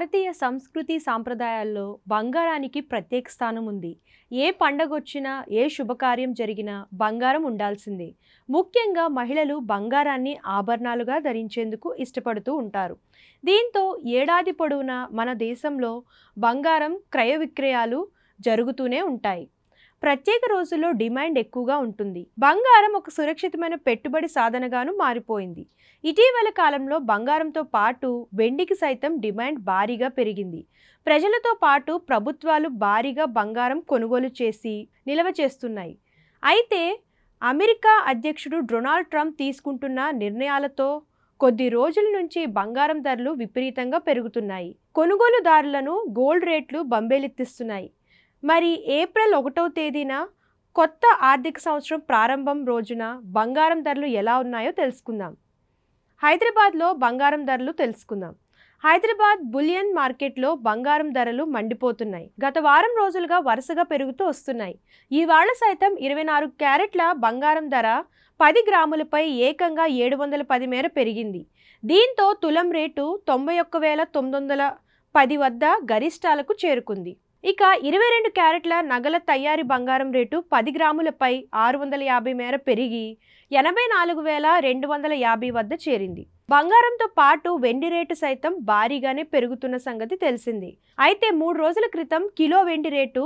భారతీయ సంస్కృతి సాంప్రదాయాల్లో బంగారానికి ప్రత్యేక స్థానం ఉంది. ఏ పండగొచ్చినా, ఏ శుభకార్యం జరిగినా బంగారం ఉండాల్సిందే. ముఖ్యంగా మహిళలు బంగారాన్ని ఆభరణాలుగా ధరించేందుకు ఇష్టపడుతూ ఉంటారు. దీంతో ఏడాది పొడవునా మన దేశంలో బంగారం క్రయ విక్రయాలు జరుగుతూనే ఉంటాయి. ప్రత్యేక రోజుల్లో డిమాండ్ ఎక్కువగా ఉంటుంది. బంగారం ఒక సురక్షితమైన పెట్టుబడి సాధనగాను మారిపోయింది. ఇటీవల కాలంలో బంగారంతో పాటు వెండికి సైతం డిమాండ్ భారీగా పెరిగింది. ప్రజలతో పాటు ప్రభుత్వాలు భారీగా బంగారం కొనుగోలు చేసి నిల్వ చేస్తున్నాయి. అయితే అమెరికా అధ్యక్షుడు డొనాల్డ్ ట్రంప్ తీసుకుంటున్న నిర్ణయాలతో కొద్ది రోజుల నుంచి బంగారం ధరలు విపరీతంగా పెరుగుతున్నాయి. కొనుగోలుదారులను గోల్డ్ రేట్లు బంబేలెత్తిస్తున్నాయి. మరి ఏప్రిల్ 1వ తేదీన కొత్త ఆర్థిక సంవత్సరం ప్రారంభం రోజున బంగారం ధరలు ఎలా ఉన్నాయో తెలుసుకుందాం. హైదరాబాద్లో బంగారం ధరలు తెలుసుకుందాం. హైదరాబాద్ బులియన్ మార్కెట్లో బంగారం ధరలు మండిపోతున్నాయి. గత వారం రోజులుగా వరుసగా పెరుగుతూ వస్తున్నాయి. ఇవాళ సైతం 24 క్యారెట్ల బంగారం ధర 10 గ్రాములపై ఏకంగా 710 మేర పెరిగింది. దీంతో తులం రేటు 91,910 వద్ద గరిష్టాలకు చేరుకుంది. ఇక 22 క్యారెట్ల నగల తయారీ బంగారం రేటు 10 గ్రాములపై 650 మేర పెరిగి 84,250 వద్ద చేరింది. బంగారంతో పాటు వెండి రేటు సైతం భారీగానే పెరుగుతున్న సంగతి తెలిసింది. అయితే 3 రోజుల క్రితం కిలో వెండి రేటు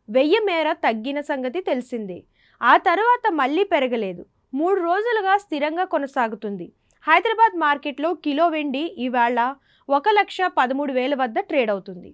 1000 మేర తగ్గిన సంగతి తెలిసింది. ఆ తర్వాత మళ్ళీ పెరగలేదు. 3 రోజులుగా స్థిరంగా కొనసాగుతుంది. హైదరాబాద్ మార్కెట్లో కిలో వెండి ఇవాళ 1,13,000 వద్ద ట్రేడ్ అవుతుంది.